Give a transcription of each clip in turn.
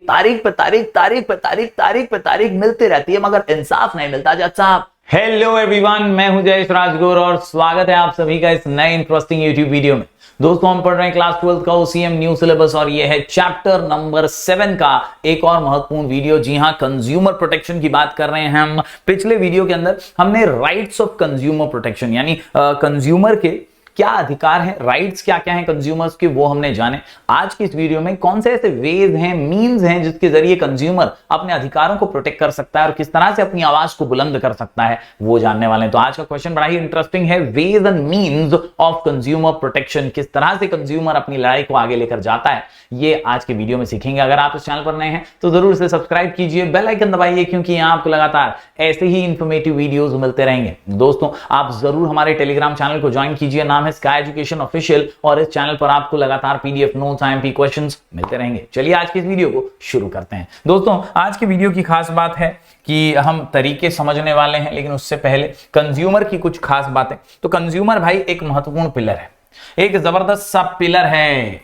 तारीख पे तारीख, तारीख पे तारीख, तारीख पे तारीख मिलती रहती है, मगर इंसाफ नहीं मिलता जज साहब। हेलो एवरीवन, मैं हूं जयेश राजगुरु और स्वागत है आप सभी का इस नए इंटरेस्टिंग यूट्यूब वीडियो में। दोस्तों, हम पढ़ रहे हैं क्लास 12 का ओसीएम न्यू सिलेबस और ये है चैप्टर नंबर 7 का एक और महत्वपूर्ण वीडियो। जी हां, कंज्यूमर प्रोटेक्शन की बात कर रहे हैं हम। पिछले वीडियो के अंदर हमने राइट्स ऑफ कंज्यूमर प्रोटेक्शन यानी कंज्यूमर के क्या अधिकार हैं, राइट्स क्या क्या हैं कंज्यूमर्स के, वो हमने जाने। आज की इस वीडियो में कौन से ऐसे वेज हैं, मीन्स हैं जिसके जरिए कंज्यूमर अपने अधिकारों को प्रोटेक्ट कर सकता है और किस तरह से अपनी आवाज को बुलंद कर सकता है, वो जानने वाले हैं। तो आज का क्वेश्चन बड़ा ही इंटरेस्टिंग है, ways and means of consumer protection. किस तरह से कंज्यूमर अपनी लड़ाई को आगे लेकर जाता है, ये आज के वीडियो में सीखेंगे। अगर आप इस चैनल पर नए हैं तो जरूर इसे सब्सक्राइब कीजिए, बेल आइकन दबाइए, क्योंकि यहां आपको लगातार ऐसे ही इंफॉर्मेटिव वीडियोस मिलते रहेंगे। दोस्तों, आप जरूर हमारे टेलीग्राम चैनल को ज्वाइन कीजिए, नाम है स्काई एजुकेशन ऑफिशियल, और इस चैनल पर आपको लगातार पीडीएफ नोट्स, आईएमपी क्वेश्चंस मिलते रहेंगे। चलिए आज की इस वीडियो को शुरू करते हैं। दोस्तों, आज की वीडियो की खास बात है कि हम तरीके समझने वाले हैं, लेकिन उससे पहले कंज्यूमर की कुछ खास बातें। तो कंज्यूमर भाई एक महत्वपूर्ण पिलर है, एक जबरदस्त सा पिलर है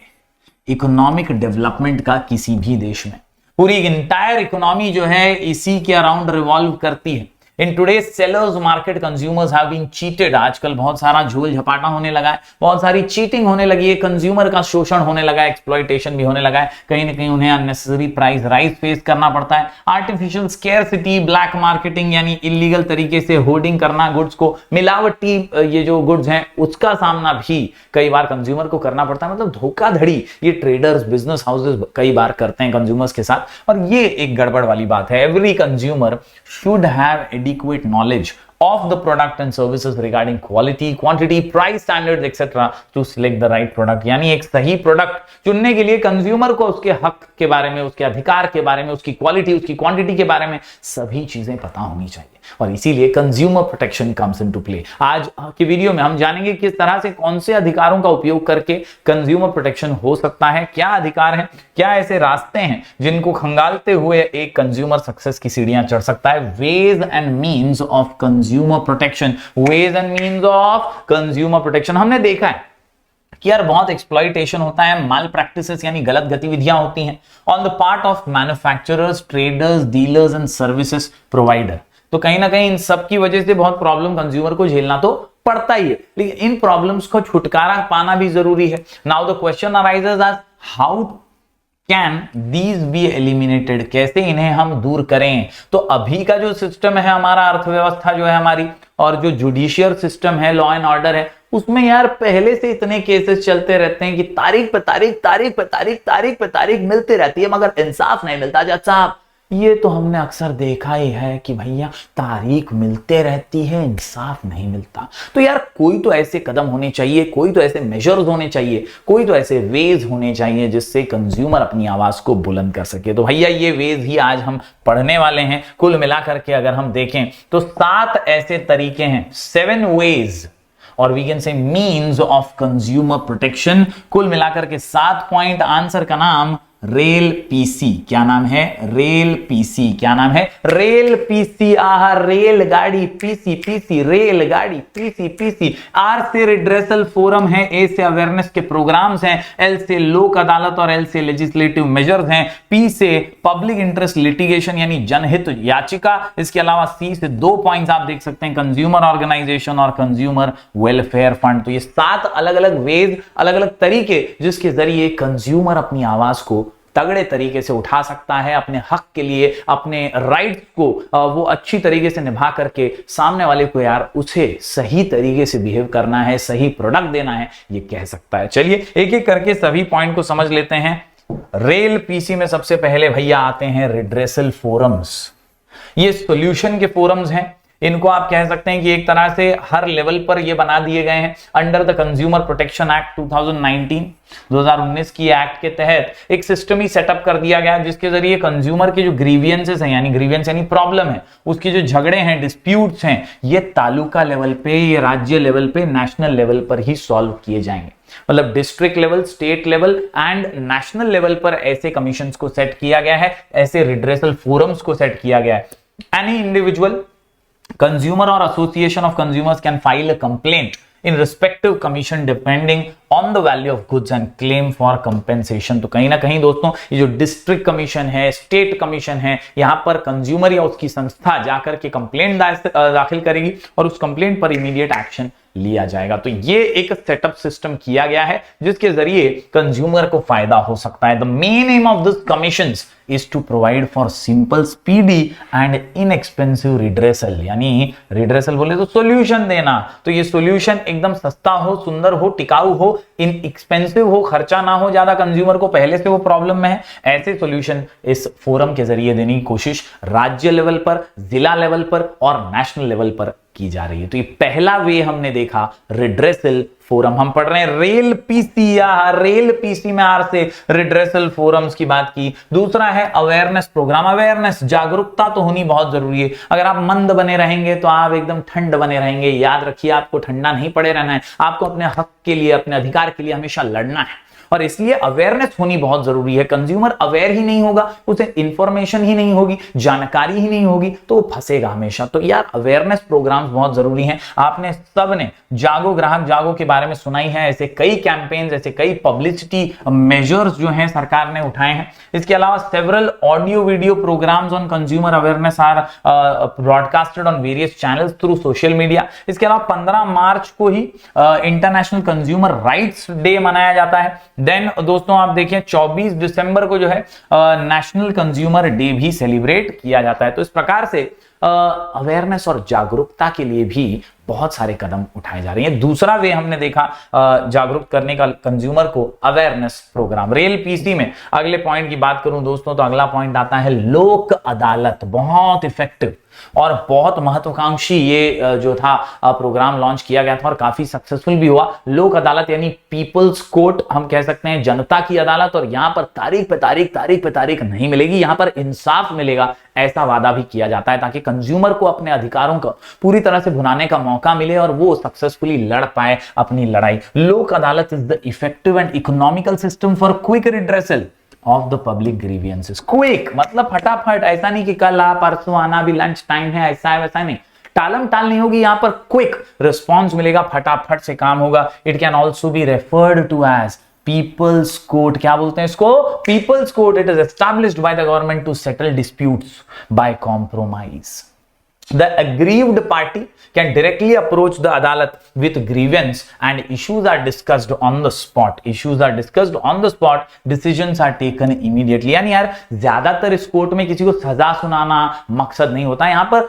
इकोनॉमिक डेवलपमेंट का किसी भी देश में। पूरी इंटायर इकोनॉमी जो है इसी के अराउंड रिवॉल्व करती है। In today's sellers market consumers have been cheated. आजकल बहुत सारा झोल झपाटा होने लगा है, बहुत सारी चीटिंग होने लगी है, कंज्यूमर का शोषण होने लगा है, एक्सप्लॉइटेशन भी होने लगा है। कहीं ना कहीं उन्हें अननेसेसरी प्राइस राइज फेस करना पड़ता है। आर्टिफिशियल स्केर्सिटी, ब्लैक मार्केटिंग यानी इलीगल तरीके से होर्डिंग करना गुड्स को, मिलावटी ये जो गुड्स हैं उसका सामना भी कई बार कंज्यूमर को करना पड़ता है। मतलब धोखाधड़ी ये ट्रेडर्स, बिजनेस हाउसेस कई बार करते हैं कंज्यूमर्स के साथ, और ये एक गड़बड़ वाली बात है। Every consumer should have adequate knowledge of the product and services regarding quality, quantity, price standards etc. to select the right product। यानी एक सही प्रोडक्ट चुनने के लिए कंज्यूमर को उसके हक के बारे में, उसके अधिकार के बारे में, उसकी क्वालिटी, उसकी क्वांटिटी के बारे में सभी चीजें पता होनी चाहिए, और इसीलिए consumer protection comes into play. आज की वीडियो में हम जानेंगे किस तरह से, कौन से अधिकारों का उपयोग करके कंज्यूमर प्रोटेक्शन हो सकता है, क्या अधिकार हैं, क्या ऐसे रास्ते हैं जिनको खंगालते हुए एक कंज्यूमर सक्सेस की सीढ़ियां चढ़ सकता है। Ways and means of consumer protection, ways and means of consumer protection. हमने देखा है कि यार बहुत एक्सप्लॉइटेशन होता है, माल प्रैक्टिसेस यानी गलत गतिविधियां होती हैं on the part of manufacturers, traders, dealers and services provider. तो कहीं ना कहीं इन सब की वजह से बहुत प्रॉब्लम कंज्यूमर को झेलना तो पड़ता ही है, लेकिन इन प्रॉब्लम्स को छुटकारा पाना भी जरूरी है। Now the question arises as how can these be eliminated, कैसे इन्हें हम दूर करें। तो अभी का जो सिस्टम है हमारा, अर्थव्यवस्था जो है हमारी, और जो जुडिशियल सिस्टम है, लॉ एंड ऑर्डर है, उसमें यार पहले से इतने केसेस चलते रहते हैं कि तारीख पे तारीख, तारीख पे तारीख, तारीख पे तारीख मिलती रहती है, मगर इंसाफ नहीं मिलता जज साहब। ये तो हमने अक्सर देखा ही है कि भैया तारीख मिलते रहती है, इंसाफ नहीं मिलता। तो यार कोई तो ऐसे कदम होने चाहिए, कोई तो ऐसे मेजर्स होने चाहिए, कोई तो ऐसे वेज होने चाहिए जिससे कंज्यूमर अपनी आवाज को बुलंद कर सके। तो भैया ये वेज ही आज हम पढ़ने वाले हैं। कुल मिलाकर के अगर हम देखें तो 7 ऐसे तरीके हैं, 7 वेज और we can say means of consumer protection. कुल मिलाकर के 7 पॉइंट। आंसर का नाम रेल पीसी। क्या नाम है? Rail PC. क्या नाम है? Rail PC. आहा, रेलगाड़ी, पीसी पीसी, रेलगाड़ी, पीसी पीसी। आर से रिड्रेसल फोरम है, ए से अवेयरनेस के प्रोग्राम्स हैं, एल से लोक अदालत और एल से लेजिस्लेटिव मेजर्स हैं, पी से पब्लिक इंटरेस्ट लिटिगेशन यानी जनहित याचिका। इसके अलावा सी से 2 पॉइंट्स आप देख सकते हैं, कंज्यूमर ऑर्गेनाइजेशन और कंज्यूमर वेलफेयर फंड। तो ये 7 अलग अलग वेज, अलग अलग तरीके जिसके जरिए कंज्यूमर अपनी आवाज को तगड़े तरीके से उठा सकता है, अपने हक के लिए, अपने राइट को वो अच्छी तरीके से निभा करके सामने वाले को यार उसे सही तरीके से बिहेव करना है, सही प्रोडक्ट देना है, ये कह सकता है। चलिए एक एक करके सभी पॉइंट को समझ लेते हैं। रेल पीसी में सबसे पहले भैया आते हैं रिड्रेसल फोरम्स। ये सॉल्यूशन के फोरम्स हैं। इनको आप कह सकते हैं कि एक तरह से हर लेवल पर ये बना दिए गए हैं। Under the consumer protection act 2019 की एक्ट के तहत एक सिस्टम ही सेटअप कर दिया गया जिसके जरिए कंज्यूमर के जो ग्रीवियंसेस हैं, यानी ग्रीवियंस यानी प्रॉब्लम है, उसकी जो झगड़े हैं, डिस्प्यूट्स हैं, ये तालुका लेवल पे, ये राज्य लेवल पे, नेशनल लेवल पर ही सॉल्व किए जाएंगे। मतलब district level, state level and national level पर ऐसे कमीशंस को सेट किया गया है, ऐसे रिड्रेसल फोरम्स को सेट किया गया है। Any individual, consumer or association of consumers can file a complaint in respective commission depending on the value of goods and claim for compensation। तो कहीं ना कहीं दोस्तों ये जो डिस्ट्रिक्ट कमीशन है, स्टेट कमीशन है, यहां पर कंज्यूमर या उसकी संस्था जाकर के कंप्लेंट दाखिल करेगी और उस कंप्लेंट पर इमीडिएट एक्शन लिया जाएगा। तो ये एक सेटअप सिस्टम किया गया है जिसके जरिए कंज्यूमर को फायदा हो सकता है। The main aim of this commissions is to provide for simple, speedy and inexpensive redressal. यानी रिड्रेसल बोले तो सोल्यूशन देना, तो ये सोल्यूशन एकदम सस्ता हो, सुंदर हो, टिकाऊ हो, इनएक्सपेंसिव हो, खर्चा ना हो ज्यादा कंज्यूमर को, पहले से वो प्रॉब्लम में है, ऐसे सोल्यूशन इस फोरम के जरिए देने की कोशिश राज्य लेवल पर, जिला लेवल पर और नेशनल लेवल पर की जा रही है। तो ये पहला वे हमने देखा, रिड्रेसल फोरम। हम पढ़ रहे हैं रेल पीसी, या रेल पीसी में आर से रिड्रेसल फोरम्स की बात की। दूसरा है अवेयरनेस प्रोग्राम। अवेयरनेस, जागरूकता तो होनी बहुत जरूरी है। अगर आप मंद बने रहेंगे तो आप एकदम ठंड बने रहेंगे। याद रखिए, आपको ठंडा नहीं पड़े रहना है, आपको अपने हक के लिए, अपने अधिकार के लिए हमेशा लड़ना है और इसलिए अवेयरनेस होनी बहुत जरूरी है। कंज्यूमर अवेयर ही नहीं होगा, उसे इंफॉर्मेशन ही नहीं होगी, जानकारी ही नहीं होगी, तो वो फंसेगा हमेशा। तो यार अवेयरनेस प्रोग्राम्स बहुत जरूरी हैं। आपने सबने जागो ग्राहक जागो के बारे में सुना ही है। ऐसे कई कैंपेन्स, ऐसे कई पब्लिसिटी मेजर्स जो हैं सरकार ने उठाए हैं। इसके अलावा several audio video programs on consumer awareness are broadcasted on various channels through social media. इसके अलावा 15 मार्च को ही इंटरनेशनल कंज्यूमर राइट्स डे मनाया जाता है। देन दोस्तों आप देखिए 24 दिसंबर को जो है नेशनल कंज्यूमर डे भी सेलिब्रेट किया जाता है। तो इस प्रकार से अवेयरनेस और जागरूकता के लिए भी बहुत सारे कदम उठाए जा रहे हैं। दूसरा वे हमने देखा जागरूक करने का कंज्यूमर को, अवेयरनेस प्रोग्राम। रेल पीसी में अगले पॉइंट की बात करूं दोस्तों तो अगला पॉइंट आता है लोक अदालत। बहुत इफेक्टिव और बहुत महत्वाकांक्षी ये जो था प्रोग्राम लॉन्च किया गया था और काफी सक्सेसफुल भी हुआ। लोक अदालत यानी पीपल्स कोर्ट हम कह सकते हैं, जनता की अदालत। और यहां पर तारीख पे तारीख नहीं मिलेगी, यहां पर इंसाफ मिलेगा, ऐसा वादा भी किया जाता है ताकि कंज्यूमर को अपने अधिकारों को पूरी तरह से भुनाने का मौका मिले और वो सक्सेसफुली लड़ पाए अपनी लड़ाई। लोक अदालत is the effective and economical system for quick redressal of the public grievances. Quick मतलब फटाफट, ऐसा नहीं कि कल आ परसों आना, भी लंच टाइम है, ऐसा है वैसा नहीं। टालम टाल नहीं होगी, यहां पर क्विक रिस्पॉन्स मिलेगा, फटाफट से काम होगा। It can also be referred to as people's court. क्या बोलते हैं इसको? People's court. It is established by the government to settle disputes by compromise. The aggrieved party can directly approach the Adalat with grievance and issues are discussed on the spot. Issues are discussed on the spot. Decisions are taken immediately. यानी यार ज्यादातर इस court में किसी को सजा सुनाना मकसद नहीं होता, यहाँ पर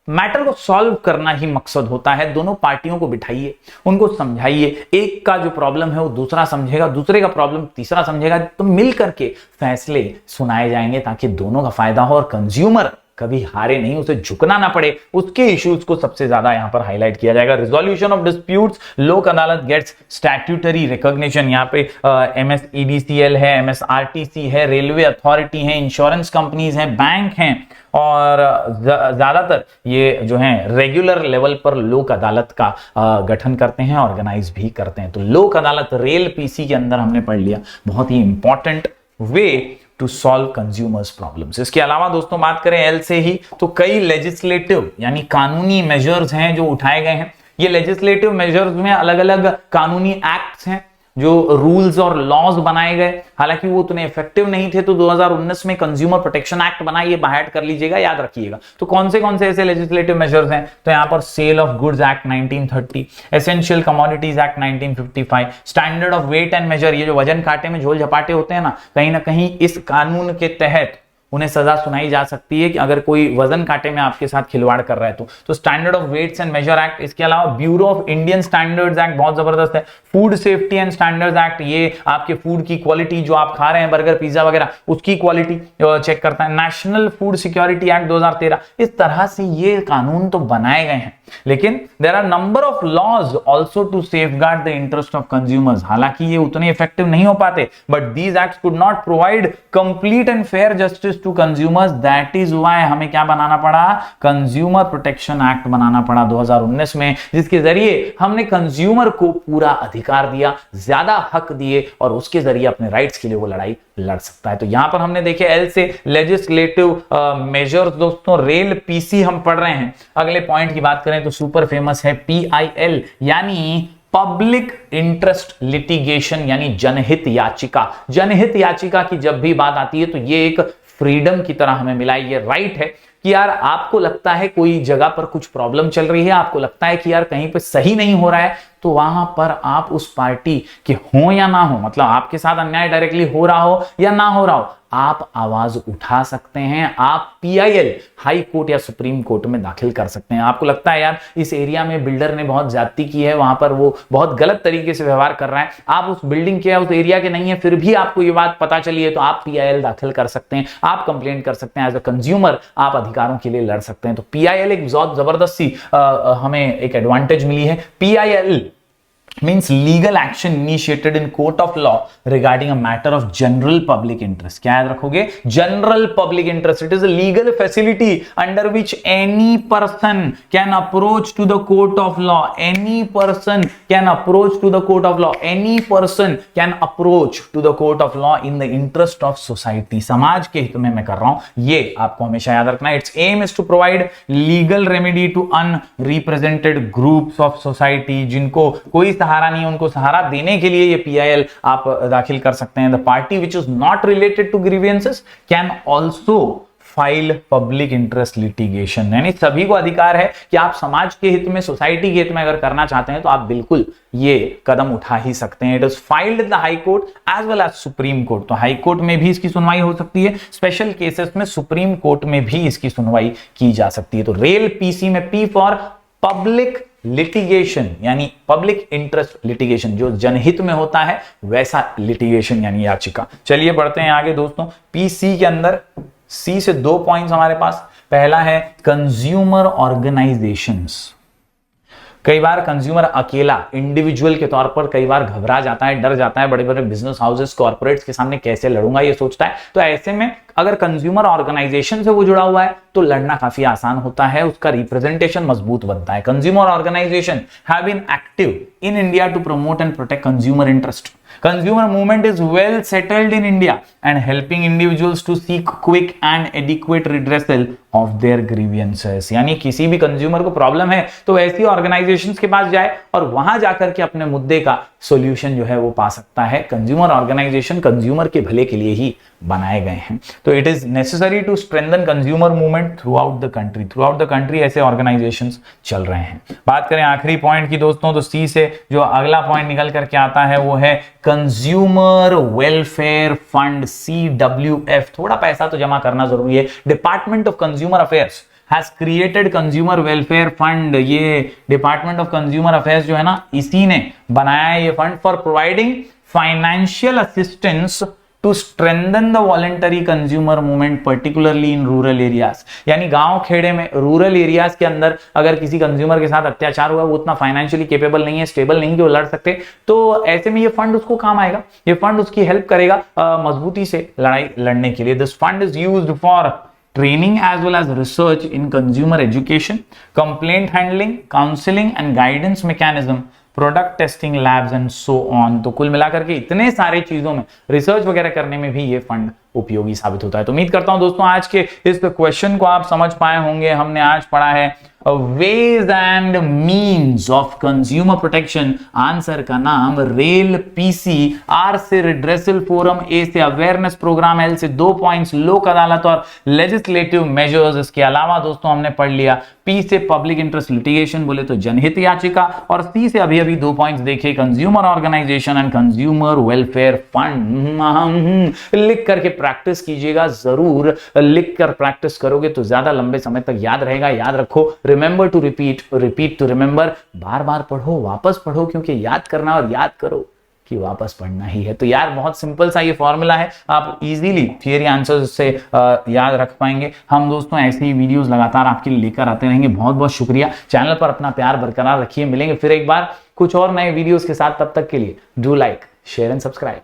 मैटर को सॉल्व करना ही मकसद होता है। दोनों पार्टियों को बिठाइए, उनको समझाइए, एक का जो प्रॉब्लम है वो दूसरा समझेगा, दूसरे का प्रॉब्लम तीसरा समझेगा, तो मिल करके फैसले सुनाए जाएंगे ताकि दोनों का फायदा हो और कंज्यूमर कभी हारे नहीं, उसे झुकना ना पड़े। उसके इश्यूज को सबसे ज्यादा यहां पर हाईलाइट किया जाएगा। रिजोल्यूशन ऑफ डिस्प्यूट्स, लोक अदालत गेट्स स्टैट्यूटरी रिकॉग्निशन। यहां पे MSEDCL है, MSRTC है, रेलवे अथॉरिटी है, इंश्योरेंस कंपनीज हैं, बैंक हैं और ज्यादातर ये जो हैं रेगुलर लेवल पर लोक अदालत का गठन करते हैं, ऑर्गेनाइज भी करते हैं। तो लोक अदालत रेल पीसी के अंदर हमने पढ़ लिया, बहुत ही important way to solve consumers problems. इसके अलावा दोस्तों बात करें एल से ही तो कई लेजिस्लेटिव यानी कानूनी मेजर्स हैं जो उठाए गए हैं। ये लेजिस्लेटिव मेजर्स में अलग अलग कानूनी एक्ट्स हैं, जो रूल्स और लॉज बनाए गए, हालांकि वो उतने इफेक्टिव नहीं थे। तो 2019 में कंज्यूमर प्रोटेक्शन एक्ट बना, ये बाय हार्ट कर लीजिएगा, याद रखिएगा। तो कौन से ऐसे लेजिस्लेटिव मेजर्स हैं? तो यहां पर sale of goods act 1930, essential commodities act 1955, standard of weight and measure, ये जो वजन कांटे में झोल झपाटे होते हैं ना कहीं इस कानून के तहत उन्हें सजा सुनाई जा सकती है कि अगर कोई वजन कांटे में आपके साथ खिलवाड़ कर रहा है तो standard of weights and measure act. इसके अलावा bureau of Indian standards act बहुत जबरदस्त है। Food safety and standards act, ये आपके फूड की क्वालिटी जो आप खा रहे हैं, बर्गर पिज्जा वगैरह, उसकी क्वालिटी चेक करता है। National food security act 2013। इस तरह से ये कानून तो बनाए गए हैं, लेकिन there are number of laws also to safeguard the interest of consumers. हालांकि ये उतने इफेक्टिव नहीं हो पाते, but these acts could not provide complete and fair justice to consumers. That is why हमें क्या बनाना पड़ा? कंज्यूमर प्रोटेक्शन एक्ट बनाना पड़ा 2019 में, जिसके जरिए हमने कंज्यूमर को पूरा अधिकार दिया, ज्यादा हक दिए और उसके जरिए अपने राइट्स के लिए वो लड़ाई लड़ सकता है। तो यहां पर हमने देखे एल से लेजिस्लेटिव मेजर्स। दोस्तों रेल पीसी हम पढ़ रहे हैं। अगले पॉइंट की बात करें तो सुपर फेमस है PIL यानी पब्लिक इंटरेस्ट लिटिगेशन यानी जनहित याचिका। जनहित याचिका की जब भी बात आती है तो ये एक फ्रीडम की तरह हमें मिला है, ये राइट है कि यार आपको लगता है कोई जगह पर कुछ प्रॉब्लम चल रही है, आपको लगता है कि यार कहीं पे सही नहीं हो रहा है, तो वहां पर आप उस पार्टी के हो या ना हो, मतलब आपके साथ अन्याय डायरेक्टली हो रहा हो या ना हो रहा हो, आप आवाज उठा सकते हैं। आप पीआईएल हाई कोर्ट या सुप्रीम कोर्ट में दाखिल कर सकते हैं। आपको लगता है यार इस एरिया में बिल्डर ने बहुत ज्यादती की है, वहां पर वो बहुत गलत तरीके से व्यवहार कर रहा है, आप उस बिल्डिंग के या उस एरिया के नहीं है, फिर भी आपको ये बात पता चली है, तो आप पीआईएल दाखिल कर सकते हैं, आप कंप्लेंट कर सकते हैं। एज अ कंज्यूमर आप अधिकारों के लिए लड़ सकते हैं। तो पीआईएल एक बहुत जबरदस्त सी हमें एक एडवांटेज मिली है। PIL means legal action initiated in court of law regarding a matter of general public interest. क्या याद रखोगे? General public interest. It is a legal facility under which any person can approach to the court of law. Any person can approach to the court of law. Any person can approach to the court of law in the interest of society. समाज के हित में मैं कर रहा हूं, ये आपको हमेशा याद रखना है. Its aim is to provide legal remedy to unrepresented groups of society. जिनको कोई सहारा नहीं, उनको सहारा देने के लिए ये पीआईएल आप दाखिल कर सकते हैं. The party which is not related to grievances can also file public interest litigation. यानी सभी को अधिकार है कि आप समाज के हित में, सोसाइटी के हित में अगर करना चाहते हैं तो आप बिल्कुल ये कदम उठा ही सकते हैं. It is filed in the high court as well as supreme court. तो हाई कोर्ट में भी इसकी सुनवाई हो सकती है, स्पेशल केसेस में सुप्रीम कोर्ट में भी इसकी सुनवाई की जा सकती है. तो रेल पीसी में पी फॉर पब्लिक लिटिगेशन यानी पब्लिक इंटरेस्ट लिटिगेशन, जो जनहित में होता है वैसा लिटिगेशन यानी याचिका. चलिए बढ़ते हैं आगे दोस्तों. पीसी के अंदर सी से 2 पॉइंट्स हमारे पास. पहला है कंज्यूमर ऑर्गेनाइजेशंस. कई बार कंज्यूमर अकेला इंडिविजुअल के तौर पर कई बार घबरा जाता है, डर जाता है, बड़े बड़े बिजनेस हाउसेस कॉर्पोरेट्स के सामने कैसे लड़ूंगा ये सोचता है. तो ऐसे में अगर कंज्यूमर ऑर्गेनाइजेशन से वो जुड़ा हुआ है तो लड़ना काफी आसान होता है, उसका रिप्रेजेंटेशन मजबूत बनता है. Consumer organisation have been active in India to promote and protect consumer interest. Consumer movement is well settled in India and helping individuals to seek quick and adequate redressal of their grievances. यानी किसी भी consumer को problem है तो ऐसी organisations के पास जाए और वहां जाकर के अपने मुद्दे का सॉल्यूशन जो है वो पा सकता है. कंज्यूमर ऑर्गेनाइजेशन कंज्यूमर के भले के लिए ही बनाए गए हैं. तो it is necessary to strengthen consumer movement throughout the country. Throughout the country ऐसे ऑर्गेनाइजेशंस चल रहे हैं. बात करें आखिरी पॉइंट की दोस्तों, तो सी से जो अगला पॉइंट निकल करके आता है वो है कंज्यूमर वेलफेयर फंड, CWF. थोड़ा पैसा तो जमा करना जरूरी है. Department of consumer affairs has created consumer welfare fund. ये डिपार्टमेंट ऑफ कंज्यूमर अफेयर्स जो है ना, इसी ने बनाया है ये fund for providing financial assistance to strengthen the voluntary consumer movement particularly in rural areas. यानी गांव खेड़े में, रूरल एरियाज के अंदर अगर किसी कंज्यूमर के साथ अत्याचार हुआ, वो उतना फाइनेंशियली केपेबल नहीं है, स्टेबल नहीं कि वो लड़ सकते, तो ऐसे में ये फंड उसको काम आएगा. ये फंड उसकी हेल्प करेगा मजबूती से लड़ाई लड़ने के लिए. This fund is used for training as well as research in consumer education, complaint handling, counseling and guidance mechanism, product testing labs and so on. तो कुल मिलाकर के इतने सारे चीजों में रिसर्च वगैरह करने में भी ये फंड उपयोगी साबित होता है. तो उम्मीद करता हूं दोस्तों आज के इस क्वेश्चन को आप समझ पाए होंगे. हमने आज पढ़ा है ways and means of consumer protection. Answer का नाम रेल पीसी, आर से रिड्रेसल फोरम, ए से अवेयरनेस प्रोग्राम, एल से 2 पॉइंट्स लोक अदालत और लेजिस्लेटिव मेजर्स. इसके अलावा दोस्तों हमने पढ़ लिया पी से पब्लिक इंटरेस्ट लिटिगेशन बोले तो जनहित याचिका, और सी से अभी 2 पॉइंट्स देखे consumer organisation and consumer welfare fund. लिख करके प्रैक्टिस कीजिएगा, जरूर लिख कर प्रैक्टिस करोगे तो ज्यादा लंबे समय तक याद रहेगा. याद रखो, remember to repeat, repeat to remember. बार बार पढ़ो, वापस पढ़ो, क्योंकि याद करना और याद करो कि वापस पढ़ना ही है. तो यार बहुत सिंपल सा ये फॉर्मूला है, आप इजीली थियरी आंसर्स से याद रख पाएंगे. हम दोस्तों ऐसे ही वीडियोस लगातार आपके लिए लेकर आते रहेंगे. बहुत बहुत शुक्रिया. चैनल पर अपना प्यार बरकरार रखिए. मिलेंगे फिर एक बार कुछ और नए वीडियोस के साथ. तब तक के लिए do like, share and subscribe.